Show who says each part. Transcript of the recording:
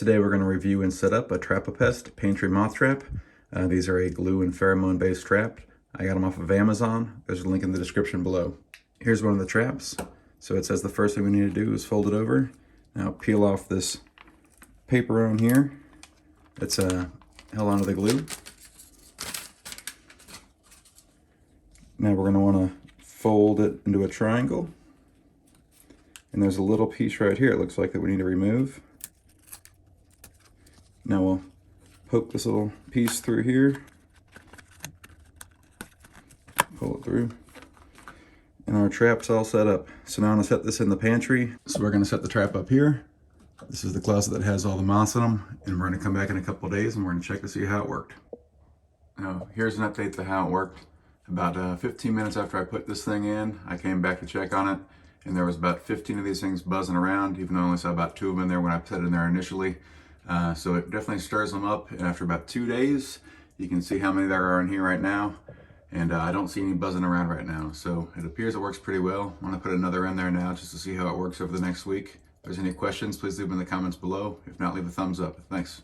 Speaker 1: Today we're going to review and set up a Trap-A-Pest Pantry moth trap. These are a glue and pheromone based trap. I got them off of Amazon. There's a link in the description below. Here's one of the traps. So it says the first thing we need to do is fold it over. Now peel off this paper on here. It's held onto the glue. Now we're going to want to fold it into a triangle. And there's a little piece right here it looks like that we need to remove. Now we'll poke this little piece through here, pull it through, and our trap's all set up. So now I'm gonna set this in the pantry. So we're gonna set the trap up here. This is the closet that has all the moths in them, and we're gonna come back in a couple of days and we're gonna check to see how it worked. Now here's an update to how it worked. About 15 minutes after I put this thing in, I came back to check on it, and there was about 15 of these things buzzing around, even though I only saw about 2 of them in there when I put it in there initially. So it definitely stirs them up, and after about 2 days, you can see how many there are in here right now, and I don't see any buzzing around right now. So it appears it works pretty well. I'm gonna put another in there now just to see how it works over the next week. If there's any questions, please leave them in the comments below. If not, leave a thumbs up. Thanks.